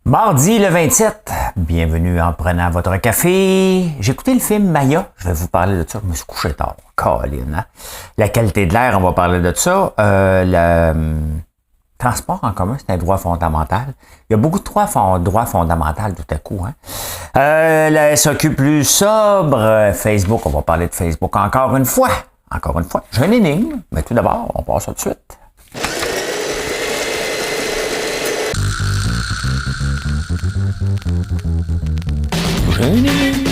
Mardi le 27, bienvenue en prenant votre café. J'ai écouté le film Maya, je vais vous parler de ça, je me suis couché tard, Colin, hein? La qualité de l'air, on va parler de ça. Le transport en commun, c'est un droit fondamental. Il y a beaucoup de droits fondamentaux tout à coup. Hein? La SAQ plus sobre, Facebook, on va parler de Facebook encore une fois. Encore une fois, j'ai une énigme, mais tout d'abord, on passe tout de suite. J'ai une énigme.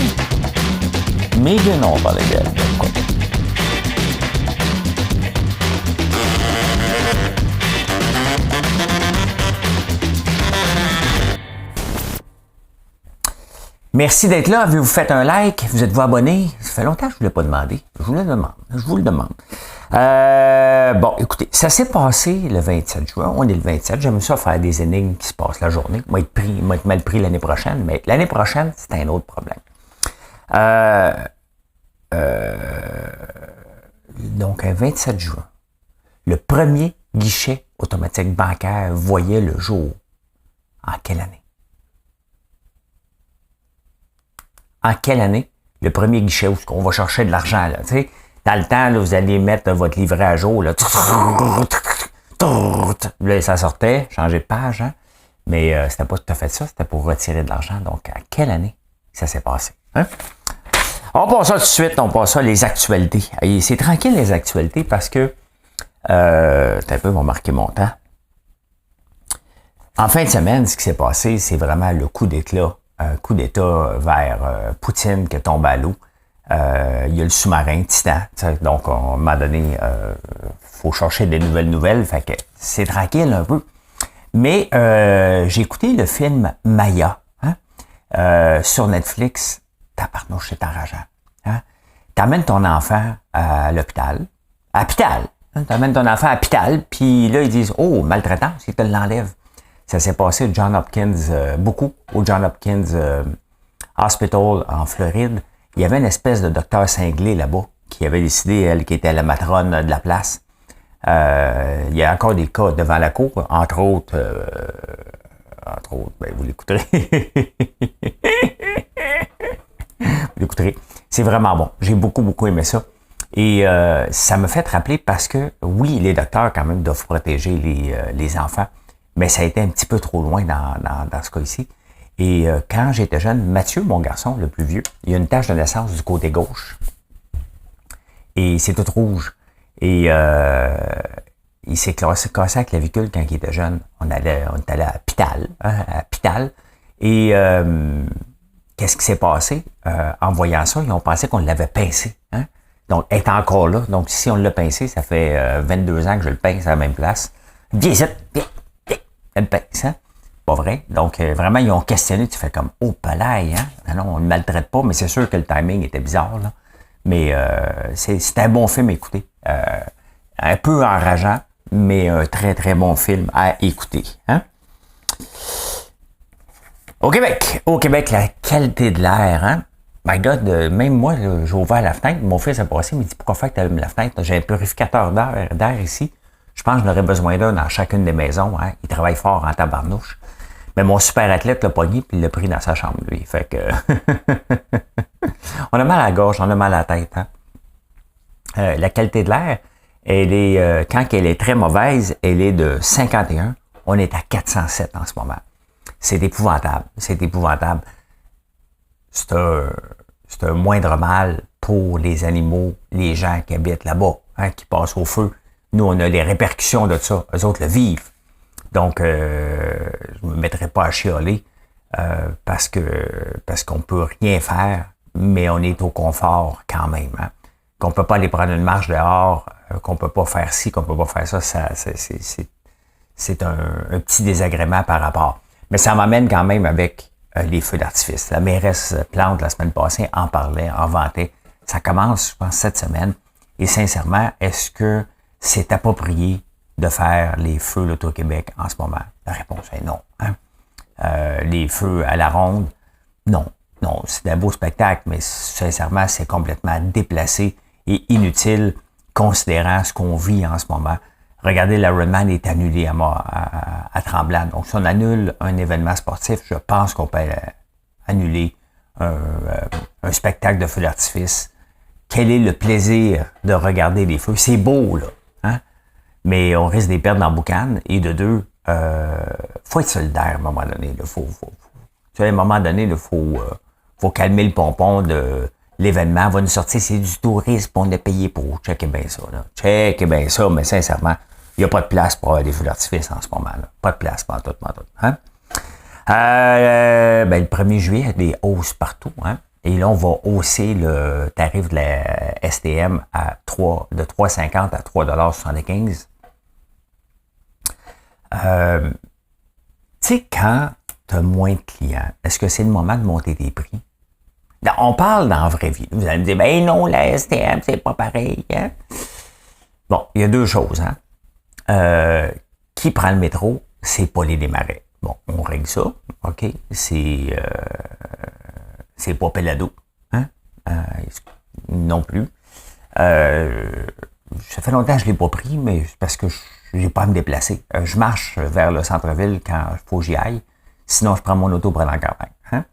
Mais non, on va parler d'elle. Merci d'être là. Avez-vous fait un like? Vous êtes-vous abonné? Ça fait longtemps que je ne vous l'ai pas demandé. Je vous le demande. Je vous le demande. Bon, écoutez, ça s'est passé le 27 juin. On est le 27. J'aime ça faire des énigmes qui se passent la journée. Moi, être mal pris l'année prochaine, mais l'année prochaine, c'est un autre problème. Donc, un 27 juin, le premier guichet automatique bancaire voyait le jour. En quelle année? En quelle année le premier guichet où on va chercher de l'argent, là, tu sais? Dans le temps, là, vous allez mettre votre livret à jour, là. Là, ça sortait, changer de page, hein? Mais c'était pas tout à fait ça, c'était pour retirer de l'argent. Donc, à quelle année ça s'est passé? Hein? On passe ça tout de suite, on passe ça les actualités. Et c'est tranquille, les actualités, parce que un peu, vont marquer mon temps. En fin de semaine, ce qui s'est passé, c'est vraiment le coup d'éclat. Un coup d'État vers Poutine qui tombe à l'eau. Il y a le sous-marin Titan. Donc, à un moment donné, faut chercher des nouvelles. Fait que c'est tranquille un peu. Mais j'ai écouté le film Maya sur Netflix. Tabarnouche, c'est enrageant. Hein? T'amènes ton enfant à l'hôpital. À l'hôpital. Hein? T'amènes ton enfant à l'hôpital. Puis là, ils disent, oh, maltraitance, ils te l'enlèvent. Ça s'est passé au John Hopkins, beaucoup au John Hopkins Hospital en Floride. Il y avait une espèce de docteur cinglé là-bas qui avait décidé, elle, qui était la matrone de la place. Il y a encore des cas devant la cour, entre autres, ben, vous l'écouterez. Vous l'écouterez. C'est vraiment bon. J'ai beaucoup aimé ça. Et ça me fait rappeler parce que, oui, les docteurs, quand même, doivent protéger les enfants. Mais ça a été un petit peu trop loin dans ce cas-ci. Et quand j'étais jeune, Mathieu, mon garçon, le plus vieux, il a une tache de naissance du côté gauche. Et c'est tout rouge. Et il s'est cassé la clavicule quand il était jeune. On est allé à l'hôpital. Hein, à l'hôpital. Et qu'est-ce qui s'est passé? En voyant ça, ils ont pensé qu'on l'avait pincé. Hein? Donc, elle est encore là. Donc, si on l'a pincé, ça fait 22 ans que je le pince à la même place. Viens ici, viens. Elle pince, hein? Pas vrai. Donc, vraiment, ils ont questionné. Tu fais comme, oh, palaille, hein? Non, on ne le maltraite pas, mais c'est sûr que le timing était bizarre, là. Mais c'est un bon film à écouter. Un peu enrageant, mais un très bon film à écouter. Hein? Au Québec, la qualité de l'air, hein? My God, même moi, j'ai ouvert la fenêtre. Mon fils a passé, il me dit, pourquoi faire que tu allumes la fenêtre? J'ai un purificateur d'air ici. Je pense que j'en aurais besoin d'un dans chacune des maisons. Hein. Il travaille fort en tabarnouche. Mais mon super athlète l'a pogné puis il l'a pris dans sa chambre, lui. Fait que on a mal à la gorge, on a mal à la tête. Hein. La qualité de l'air, elle est quand elle est très mauvaise, elle est de 51. On est à 407 en ce moment. C'est épouvantable. C'est épouvantable. C'est un moindre mal pour les animaux, les gens qui habitent là-bas, hein, qui passent au feu. Nous, on a les répercussions de ça. Eux autres le vivent. Donc, je me mettrai pas à chialer parce qu'on peut rien faire, mais on est au confort quand même. Hein? Qu'on peut pas aller prendre une marche dehors, qu'on peut pas faire ci, qu'on peut pas faire ça, c'est un petit désagrément par rapport. Mais ça m'amène quand même avec les feux d'artifice. La mairesse Plante, la semaine passée, en parlait, en vantait. Ça commence, je pense, cette semaine. Et sincèrement, est-ce que c'est approprié de faire les feux l'Auto-Québec en ce moment? La réponse est non. Hein? Les feux à la ronde, non. Non, c'est un beau spectacle, mais sincèrement, c'est complètement déplacé et inutile, considérant ce qu'on vit en ce moment Regardez, l'Ironman est annulé à Tremblant. Donc, si on annule un événement sportif, je pense qu'on peut annuler un spectacle de feux d'artifice. Quel est le plaisir de regarder les feux? C'est beau, là. Hein? Mais on risque de les perdre dans la boucane. Et de deux, faut être solidaire à un moment donné. Là. À un moment donné, il faut calmer le pompon de l'événement. On va nous sortir, c'est du tourisme, on a payé pour. Checkez bien ça. Là. Checkez bien ça, mais sincèrement, il n'y a pas de place pour avoir des feux d'artifice en ce moment. Là. Pas de place, pas tout. Hein? Le 1er juillet, il y a des hausses partout. Hein? Et là, on va hausser le tarif de la STM de 3,50 à 3,75 $. Tu sais, quand tu as moins de clients, est-ce que c'est le moment de monter tes prix? Là, on parle dans la vraie vie. Vous allez me dire, ben non, la STM, c'est pas pareil. Hein? Bon, il y a deux choses. Hein? Qui prend le métro? C'est pas les Desmarais. Bon, on règle ça. OK? C'est pas Pelado. Hein? Non plus. Ça fait longtemps que je l'ai pas pris, mais c'est parce que j'ai pas à me déplacer. Je marche vers le centre-ville quand il faut que j'y aille. Sinon, je prends mon auto pour aller en campagne. Hein?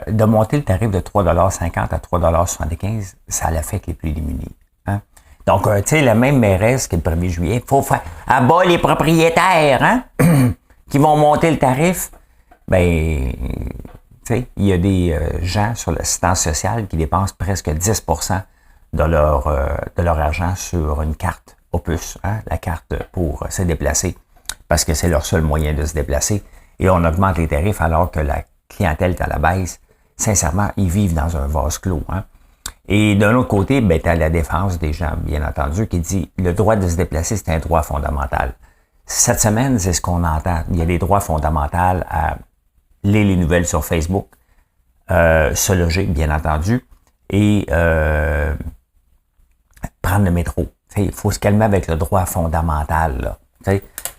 De monter le tarif de 3,50 à 3,75 $, ça l'affecte les plus démunis. Hein? Donc, tu sais, la même mairesse que le 1er juillet, il faut faire à bas les propriétaires, hein? Qui vont monter le tarif. Ben, tu sais, il y a des gens sur l'assistance sociale qui dépensent presque 10% de leur argent sur une carte Opus, hein? La carte pour se déplacer, parce que c'est leur seul moyen de se déplacer. Et on augmente les tarifs alors que la clientèle est à la baisse. Sincèrement, ils vivent dans un vase clos. Hein? Et d'un autre côté, ben, tu as la défense des gens, bien entendu, qui dit le droit de se déplacer, c'est un droit fondamental. Cette semaine, c'est ce qu'on entend. Il y a des droits fondamentaux à lire les nouvelles sur Facebook, se loger, bien entendu, et prendre le métro. Il faut se calmer avec le droit fondamental. Là.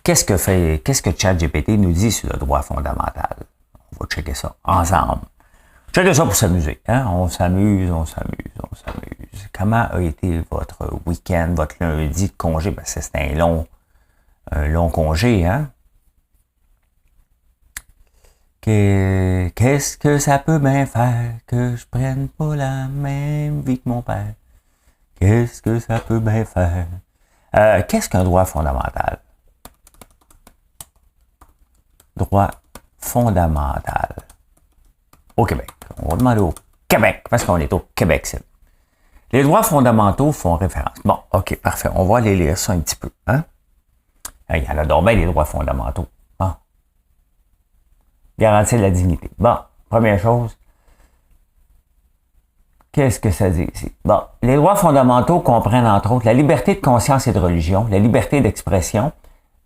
Qu'est-ce que ChatGPT nous dit sur le droit fondamental? On va checker ça ensemble. Checker ça pour s'amuser. Hein? On s'amuse. Comment a été votre week-end, votre lundi de congé? Ben, c'était un long congé, hein? Qu'est-ce que ça peut bien faire que je prenne pas la même vie que mon père? Qu'est-ce que ça peut bien faire? Qu'est-ce qu'un droit fondamental? Droit fondamental. Au Québec. On va demander au Québec, parce qu'on est au Québec, c'est. Les droits fondamentaux font référence. Bon, OK, parfait. On va aller lire ça un petit peu. Hein? Il y en a donc bien des droits fondamentaux. Bon. Garantir la dignité. Bon, première chose. Qu'est-ce que ça dit ici? Bon, les droits fondamentaux comprennent entre autres la liberté de conscience et de religion, la liberté d'expression,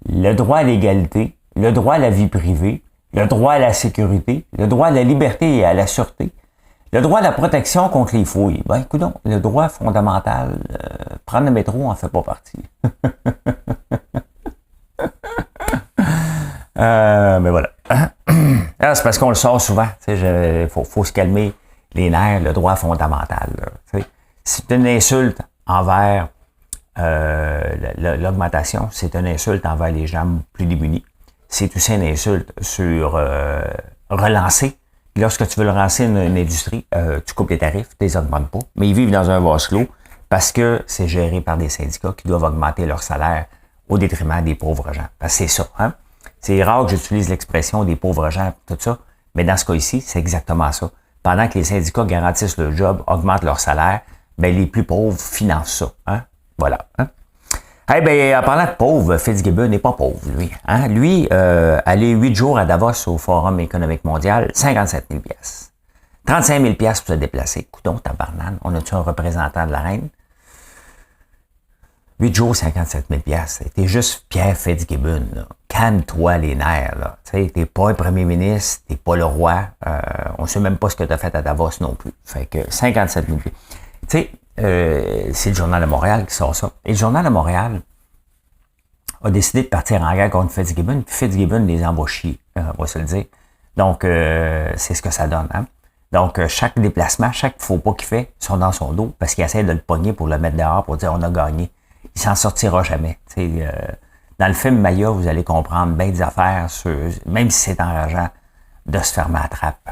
le droit à l'égalité, le droit à la vie privée, le droit à la sécurité, le droit à la liberté et à la sûreté, le droit à la protection contre les fouilles. Ben, écoute donc, le droit fondamental, prendre le métro en fait pas partie. Mais voilà. Alors, c'est parce qu'on le sort souvent. Il faut se calmer les nerfs, le droit fondamental. C'est une insulte envers l'augmentation, c'est une insulte envers les gens plus démunis. C'est aussi une insulte sur relancer. Lorsque tu veux relancer une industrie, tu coupes les tarifs, tu les augmentes pas, mais ils vivent dans un vase clos parce que c'est géré par des syndicats qui doivent augmenter leur salaire au détriment des pauvres gens. Parce que c'est ça. Hein? C'est rare que j'utilise l'expression des pauvres gens, tout ça, mais dans ce cas-ci, c'est exactement ça. Pendant que les syndicats garantissent le job, augmentent leur salaire, ben les plus pauvres financent ça. Hein? Voilà. Hein? Eh bien, en parlant de pauvre, Fitzgibbon n'est pas pauvre, lui. Hein? Lui, aller 8 jours à Davos au Forum économique mondial, 57 000 $. 35 000 $ pour se déplacer. Coudon, tabarnane, on a-tu un représentant de la reine? 8 jours, 57 000 $. T'es juste Pierre Fitzgibbon, là. Calme-toi les nerfs, là. Tu sais, t'es pas un premier ministre, t'es pas le roi. On sait même pas ce que t'as fait à Davos non plus. Fait que 57 000 $. Tu sais, c'est le Journal de Montréal qui sort ça. Et le Journal de Montréal a décidé de partir en guerre contre Fitzgibbon, puis Fitzgibbon les envoie chier, on va se le dire. Donc, c'est ce que ça donne. Hein? Donc, chaque déplacement, chaque faux pas qu'il fait, sont dans son dos, parce qu'il essaie de le pogner pour le mettre dehors, pour dire on a gagné. il s'en sortira jamais. Dans le film Maya, vous allez comprendre bien des affaires, même si c'est enrageant, de se fermer à la trappe.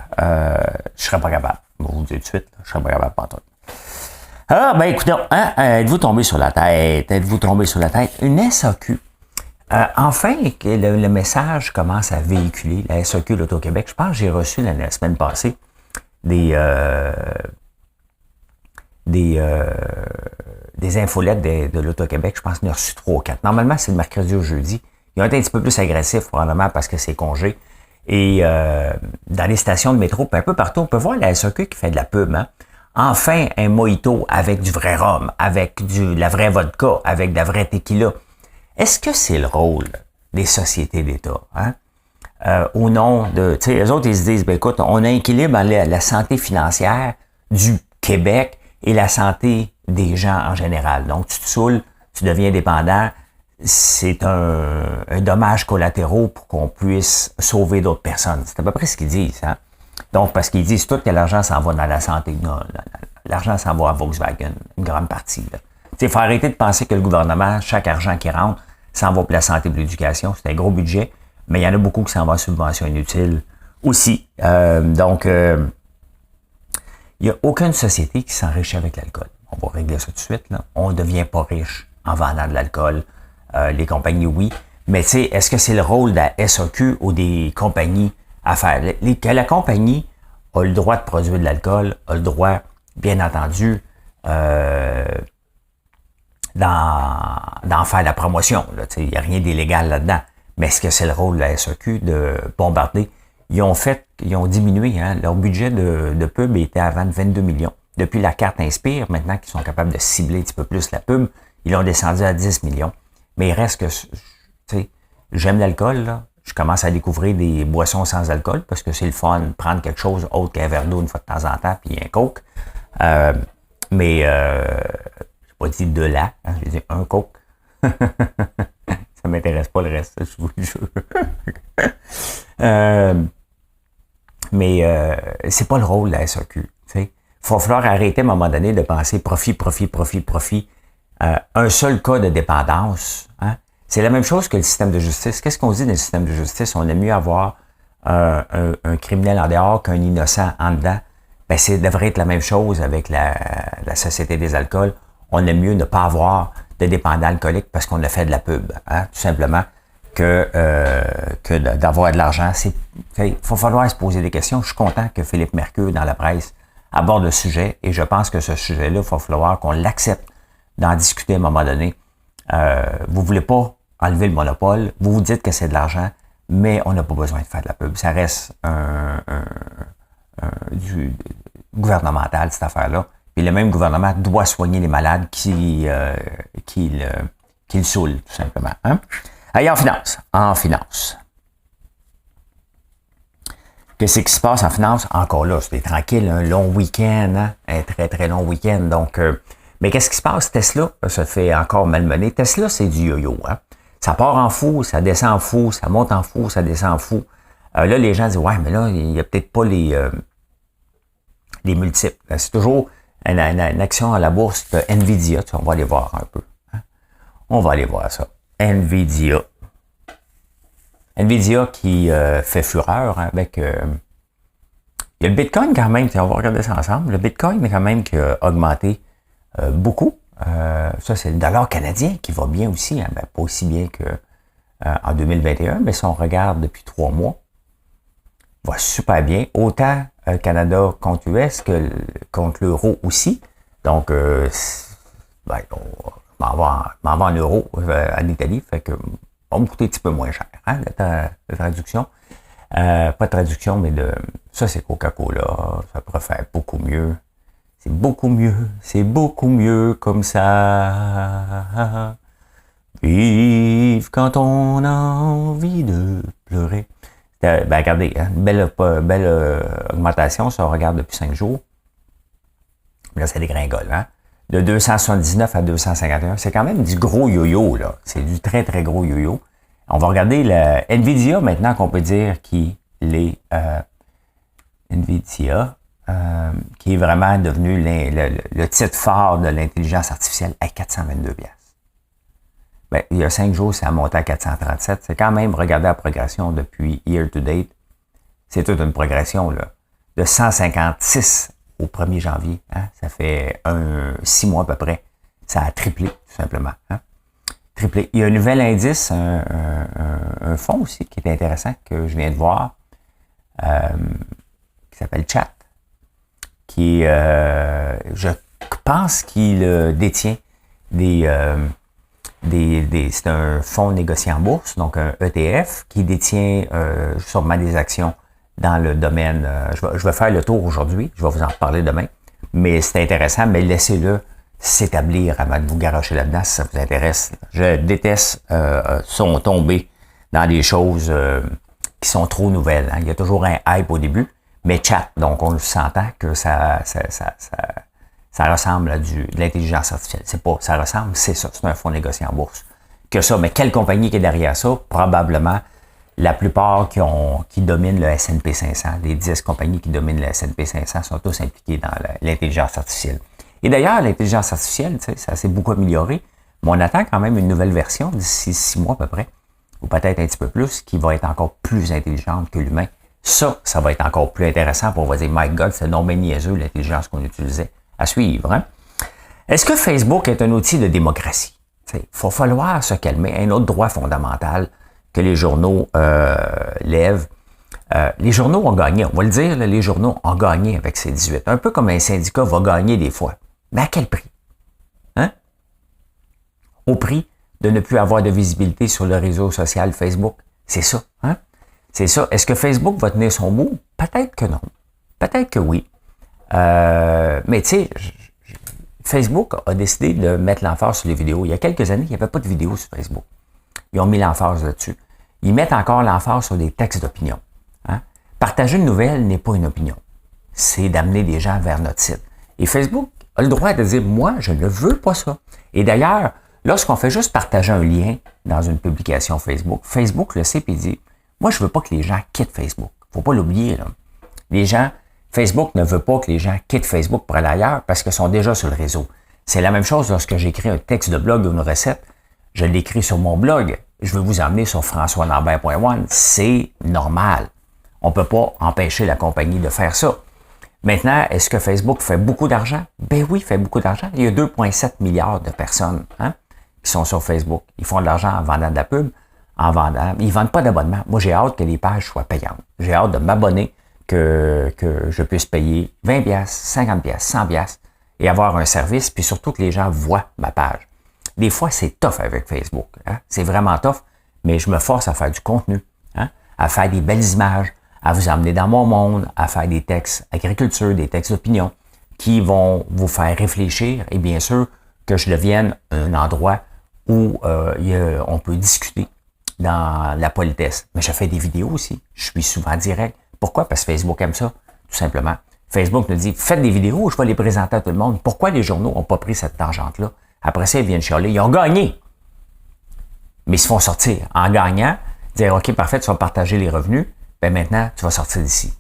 Je serais pas capable. Je vais vous le dire tout de suite, je serais pas capable pas tout. Ah, ben écoutez, hein, êtes-vous tombé sur la tête? Êtes-vous tombé sur la tête? Une SAQ. Enfin, le message commence à véhiculer, la SAQ, l'Auto-Québec. Je pense que j'ai reçu la semaine passée des infolettes de l'Auto-Québec. Je pense qu'il y en a reçu 3 ou 4. Normalement, c'est le mercredi ou jeudi. Ils ont été un petit peu plus agressifs, probablement parce que c'est congé. Et dans les stations de métro, un peu partout, on peut voir la SAQ qui fait de la pub. Hein? Enfin, un mojito avec du vrai rhum, avec de la vraie vodka, avec de la vraie tequila. Est-ce que c'est le rôle des sociétés d'État? Hein? Au nom de... Tu sais, eux autres, ils se disent, ben écoute, on a un équilibre dans la santé financière du Québec et la santé des gens en général. Donc, tu te saoules, tu deviens dépendant, c'est un dommage collatéraux pour qu'on puisse sauver d'autres personnes. C'est à peu près ce qu'ils disent. Hein? Donc, parce qu'ils disent tout que l'argent s'en va dans la santé. Non, l'argent s'en va à Volkswagen, une grande partie. Il faut arrêter de penser que le gouvernement, chaque argent qui rentre, s'en va pour la santé et pour l'éducation. C'est un gros budget, mais il y en a beaucoup qui s'en vont à subventions inutiles aussi. Donc, il n'y a aucune société qui s'enrichit avec l'alcool. On va régler ça tout de suite. Là. On ne devient pas riche en vendant de l'alcool. Les compagnies, oui. Mais tu sais, est-ce que c'est le rôle de la SAQ ou des compagnies à faire? Que la compagnie a le droit de produire de l'alcool, a le droit, bien entendu, d'en faire la promotion. Il n'y a rien d'illégal là-dedans. Mais est-ce que c'est le rôle de la SAQ de bombarder? Ils ont diminué. Hein, leur budget de pub était avant de 22 millions. Depuis la carte Inspire, maintenant qu'ils sont capables de cibler un petit peu plus la pub, ils l'ont descendu à 10 millions. Mais il reste que, tu sais, j'aime l'alcool, là. Je commence à découvrir des boissons sans alcool parce que c'est le fun de prendre quelque chose autre qu'un verre d'eau une fois de temps en temps, puis un coke. Mais j'ai pas dit de là, hein, j'ai dit un coke. Ça m'intéresse pas le reste, je vous le jure. Mais c'est pas le rôle de la SAQ. Il va falloir arrêter à un moment donné de penser profit. Un seul cas de dépendance. Hein? C'est la même chose que le système de justice. Qu'est-ce qu'on dit dans le système de justice? On aime mieux avoir un criminel en dehors qu'un innocent en dedans. Ben, ça devrait être la même chose avec la Société des alcools. On aime mieux ne pas avoir de dépendants alcooliques parce qu'on a fait de la pub. Hein? Tout simplement que d'avoir de l'argent. Il va falloir se poser des questions. Je suis content que Philippe Mercure, dans la presse, aborde le sujet et je pense que ce sujet-là, il va falloir qu'on l'accepte d'en discuter à un moment donné. Vous voulez pas enlever le monopole, vous vous dites que c'est de l'argent, mais on n'a pas besoin de faire de la pub. Ça reste du gouvernemental, cette affaire-là. Puis le même gouvernement doit soigner les malades qui le saoulent, tout simplement. Hein? Allez, en finance. Qu'est-ce qui se passe en finance? Encore là, c'était tranquille, un long week-end, hein? Un très, très long week-end. Donc, mais qu'est-ce qui se passe? Tesla, ça fait encore malmener. Tesla, c'est du yo-yo. Hein? Ça part en fou, ça descend en fou, ça monte en fou, ça descend en fou. Là, les gens disent, ouais, mais là, il n'y a peut-être pas les multiples. C'est toujours une action à la bourse de Nvidia. On va aller voir un peu. Hein? On va aller voir ça. Nvidia qui fait fureur hein, avec... il y a le Bitcoin quand même, on va regarder ça ensemble. Le Bitcoin, quand même, qui a augmenté beaucoup. Ça, c'est le dollar canadien qui va bien aussi. Hein, ben, pas aussi bien qu'en 2021, mais si on regarde depuis 3 mois, il va super bien. Autant Canada contre US que contre l'euro aussi. Donc, ben, m'en va en euros à l'Italie, fait que va me coûter un petit peu moins cher. Hein, la traduction. Pas de traduction, mais ça, c'est Coca-Cola. Ça pourrait faire beaucoup mieux. C'est beaucoup mieux comme ça. Vive quand on a envie de pleurer. Ben, regardez, hein, belle augmentation, ça on regarde depuis 5 jours. Là, c'est dégringole, hein. De 279 à 251, c'est quand même du gros yo-yo, là. C'est du très, très gros yo-yo. On va regarder la Nvidia maintenant qu'on peut dire qu'il est Nvidia. Qui est vraiment devenu le titre phare de l'intelligence artificielle à 422 piastres. Ben, il y a 5 jours, ça a monté à 437. C'est quand même, regardez la progression depuis year to date. C'est toute une progression, là. De 156 au 1er janvier. Hein? Ça fait 6 mois à peu près. Ça a triplé, tout simplement. Hein? Triplé. Il y a un nouvel indice, un fonds aussi, qui est intéressant, que je viens de voir, qui s'appelle Chat, qui, je pense qu'il détient c'est un fonds négocié en bourse, donc un ETF, qui détient sûrement des actions dans le domaine. Je vais faire le tour aujourd'hui, je vais vous en reparler demain, mais c'est intéressant, mais laissez-le s'établir avant de vous garocher là-dedans si ça vous intéresse. Je déteste tomber dans des choses qui sont trop nouvelles. Hein. Il y a toujours un hype au début, mais Chat, donc on s'entend que ça ressemble à de l'intelligence artificielle. C'est pas, ça ressemble, c'est ça, c'est un fonds négocié en bourse. Que ça, mais quelle compagnie qui est derrière ça? Probablement la plupart qui dominent le S&P 500, les 10 compagnies qui dominent le S&P 500 sont tous impliquées dans l'intelligence artificielle. Et d'ailleurs, l'intelligence artificielle, ça s'est beaucoup amélioré, mais on attend quand même une nouvelle version d'ici 6 mois à peu près, ou peut-être un petit peu plus, qui va être encore plus intelligente que l'humain. Ça va être encore plus intéressant pour vous dire, my God, c'est non bien niaiseux l'intelligence qu'on utilisait. À suivre. Hein? Est-ce que Facebook est un outil de démocratie? Il va falloir se calmer. Un autre droit fondamental que les journaux lèvent. Les journaux ont gagné, on va le dire, là, les journaux ont gagné avec ces 18. Un peu comme un syndicat va gagner des fois. Mais à quel prix? Hein? Au prix de ne plus avoir de visibilité sur le réseau social Facebook. C'est ça. Hein? C'est ça. Est-ce que Facebook va tenir son bout? Peut-être que non. Peut-être que oui. Mais tu sais, Facebook a décidé de mettre l'emphase sur les vidéos. Il y a quelques années, il n'y avait pas de vidéos sur Facebook. Ils ont mis l'emphase là-dessus. Ils mettent encore l'emphase sur des textes d'opinion. Hein? Partager une nouvelle n'est pas une opinion. C'est d'amener des gens vers notre site. Et Facebook a le droit de dire, moi, je ne veux pas ça. Et d'ailleurs, lorsqu'on fait juste partager un lien dans une publication Facebook, Facebook le sait et dit, moi, je veux pas que les gens quittent Facebook. Faut pas l'oublier, là. Les gens, Facebook ne veut pas que les gens quittent Facebook pour aller ailleurs parce qu'ils sont déjà sur le réseau. C'est la même chose lorsque j'écris un texte de blog ou une recette. Je l'écris sur mon blog. Je veux vous emmener sur françoislambert.one. C'est normal. On ne peut pas empêcher la compagnie de faire ça. Maintenant, est-ce que Facebook fait beaucoup d'argent? Ben oui, il fait beaucoup d'argent. Il y a 2,7 milliards de personnes qui sont sur Facebook. Ils font de l'argent en vendant de la pub, en vendant. Ils ne vendent pas d'abonnement. Moi, j'ai hâte que les pages soient payantes. J'ai hâte de m'abonner, que je puisse payer 20$, 50$, 100$ et avoir un service, puis surtout que les gens voient ma page. Des fois, c'est tough avec Facebook. Hein? C'est vraiment tough, mais je me force à faire du contenu, à faire des belles images, à vous emmener dans mon monde, à faire des textes agriculture, des textes d'opinion qui vont vous faire réfléchir et bien sûr que je devienne un endroit où on peut discuter dans la politesse. Mais je fais des vidéos aussi. Je suis souvent direct. Pourquoi? Parce que Facebook aime ça, tout simplement. Facebook nous dit, faites des vidéos, je vais les présenter à tout le monde. Pourquoi les journaux n'ont pas pris cette tangente-là? Après ça, ils viennent chialer. Ils ont gagné. Mais ils se font sortir. En gagnant, dire, OK, parfait, tu vas partager les revenus. Ben maintenant, tu vas sortir d'ici.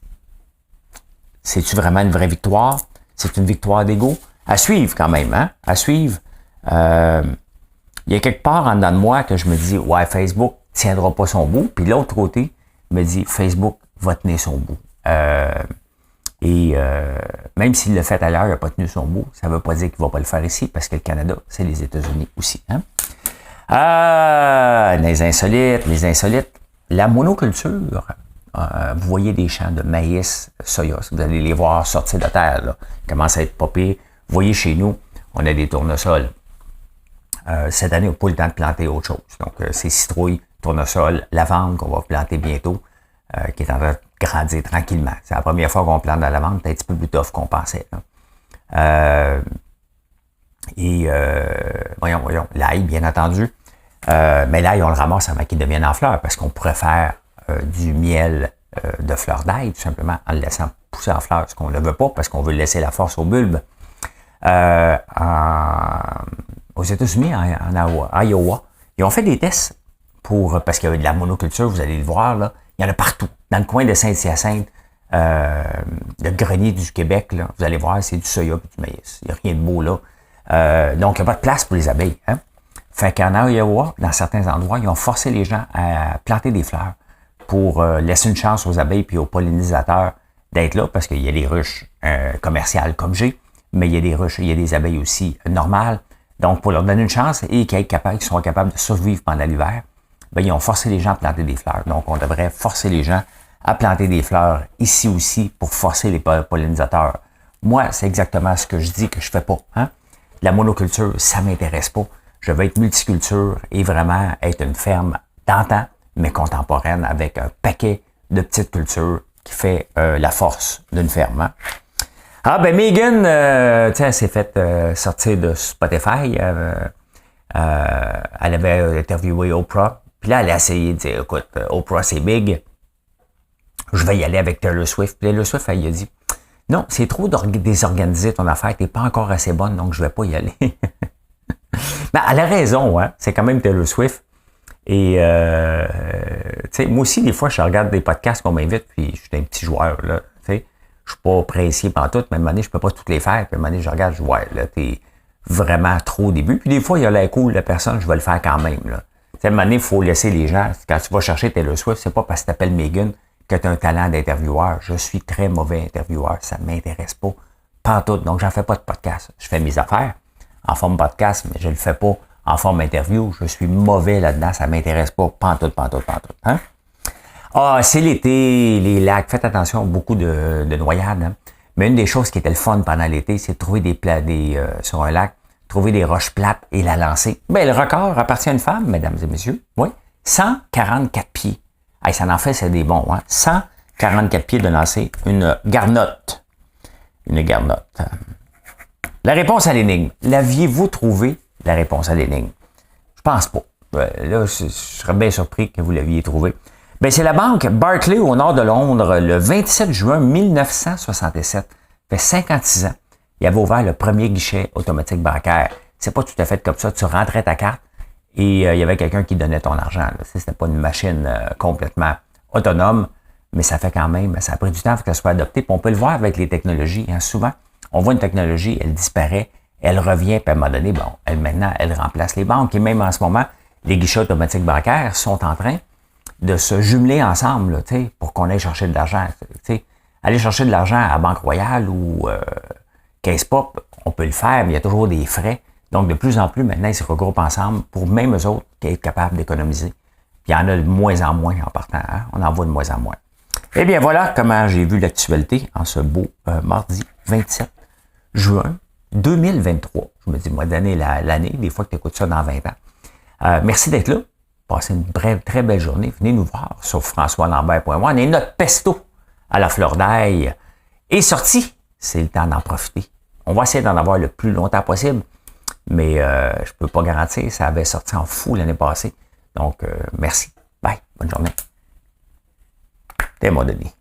C'est-tu vraiment une vraie victoire? C'est une victoire d'ego? À suivre quand même, hein? À suivre. Il y a quelque part en dedans de moi que je me dis, ouais, Facebook tiendra pas son bout. Puis l'autre côté me dit, Facebook va tenir son bout. Même s'il le fait ailleurs, il n'a pas tenu son bout, ça ne veut pas dire qu'il ne va pas le faire ici, parce que le Canada, c'est les États-Unis aussi. Hein? Les insolites, la monoculture. Vous voyez des champs de maïs, soya, vous allez les voir sortir de terre, là, commencent à être popés. Vous voyez chez nous, on a des tournesols. Cette année, on n'a pas eu le temps de planter autre chose. Donc, c'est citrouille, tournesol, lavande qu'on va planter bientôt. Qui est en train de grandir tranquillement. C'est la première fois qu'on plante de la lavande, c'est un petit peu plus tough qu'on pensait. Voyons, l'ail, bien entendu. Mais l'ail, on le ramasse avant qu'il devienne en fleurs, parce qu'on pourrait faire du miel de fleurs d'ail, tout simplement, en le laissant pousser en fleurs, ce qu'on ne veut pas, parce qu'on veut laisser la force au bulbe. Aux États-Unis, en Iowa, ils ont fait des tests parce qu'il y avait de la monoculture, vous allez le voir, là. Il y en a partout. Dans le coin de Saint-Hyacinthe, le grenier du Québec, là, vous allez voir, c'est du soya et du maïs. Il n'y a rien de beau là. Donc, il n'y a pas de place pour les abeilles. Hein? Fait qu'en Iowa, dans certains endroits, ils ont forcé les gens à planter des fleurs pour laisser une chance aux abeilles puis aux pollinisateurs d'être là, parce qu'il y a des ruches commerciales comme j'ai, mais il y a des ruches, il y a des abeilles aussi normales. Donc, pour leur donner une chance et qu'ils soient capables de survivre pendant l'hiver, ben, ils ont forcé les gens à planter des fleurs. Donc, on devrait forcer les gens à planter des fleurs ici aussi pour forcer les pollinisateurs. Moi, c'est exactement ce que je dis que je fais pas. Hein? La monoculture, ça m'intéresse pas. Je veux être multiculture et vraiment être une ferme d'antan, mais contemporaine, avec un paquet de petites cultures qui fait la force d'une ferme. Hein? Ah ben Megan, elle s'est fait sortir de Spotify. Elle avait interviewé Oprah. Puis là, elle a essayé de dire, écoute, Oprah, c'est big. Je vais y aller avec Taylor Swift. Puis Taylor Swift, elle a dit, non, c'est trop désorganisé ton affaire. T'es pas encore assez bonne, donc je vais pas y aller. Ben, elle a raison, hein. C'est quand même Taylor Swift. Et, tu sais, moi aussi, des fois, je regarde des podcasts qu'on m'invite, puis je suis un petit joueur, là. Tu sais, je suis pas pressé par tout, mais à un moment donné, je peux pas toutes les faire. Puis à un moment donné, je regarde, je vois, là, t'es vraiment trop au début. Puis des fois, il y a l'air cool de la personne, je vais le faire quand même, là. Tu sais, à un moment donné, il faut laisser les gens. Quand tu vas chercher Taylor Swift, c'est pas parce que tu t'appelles Megan que tu as un talent d'intervieweur. Je suis très mauvais intervieweur. Ça m'intéresse pas. Pantoute. Donc, j'en fais pas de podcast. Je fais mes affaires en forme podcast, mais je le fais pas en forme interview. Je suis mauvais là-dedans. Ça m'intéresse pas. Pantoute. Hein? Ah, c'est l'été, les lacs. Faites attention, beaucoup de noyades. Hein? Mais une des choses qui était le fun pendant l'été, c'est de trouver sur un lac, trouver des roches plates et la lancer. Ben, le record appartient à une femme, mesdames et messieurs. Oui. 144 pieds. Hey, ça en fait, c'est des bons, hein? 144 pieds de lancer une garnotte. Une garnotte. La réponse à l'énigme. L'aviez-vous trouvé, la réponse à l'énigme? Je pense pas. Là, je serais bien surpris que vous l'aviez trouvé. Ben, c'est la banque Barclays au nord de Londres, le 27 juin 1967. Ça fait 56 ans. Il avait ouvert le premier guichet automatique bancaire. C'est pas tout à fait comme ça. Tu rentrais ta carte et il y avait quelqu'un qui donnait ton argent. Là. C'était pas une machine complètement autonome, mais ça fait quand même, ça a pris du temps pour que ça soit adopté. Puis on peut le voir avec les technologies. Hein. Souvent, on voit une technologie, elle disparaît, elle revient, puis à un moment donné, bon, elle remplace les banques. Et même en ce moment, les guichets automatiques bancaires sont en train de se jumeler ensemble là, pour qu'on aille chercher de l'argent. Aller chercher de l'argent à Banque Royale ou Caisse Pop, on peut le faire, mais il y a toujours des frais. Donc, de plus en plus, maintenant, ils se regroupent ensemble pour même eux autres être capables d'économiser. Puis il y en a de moins en moins en partant. Hein? On en voit de moins en moins. Eh bien, voilà comment j'ai vu l'actualité en ce beau mardi 27 juin 2023. Je me dis, moi, d'année l'année, des fois que tu écoutes ça dans 20 ans. Merci d'être là. Passez une très belle journée. Venez nous voir sur françoislambert.one. Et notre pesto à la fleur d'ail est sorti. C'est le temps d'en profiter. On va essayer d'en avoir le plus longtemps possible. Mais je peux pas garantir. Ça avait sorti en fou l'année passée. Donc, merci. Bye. Bonne journée. T'es mon Denis.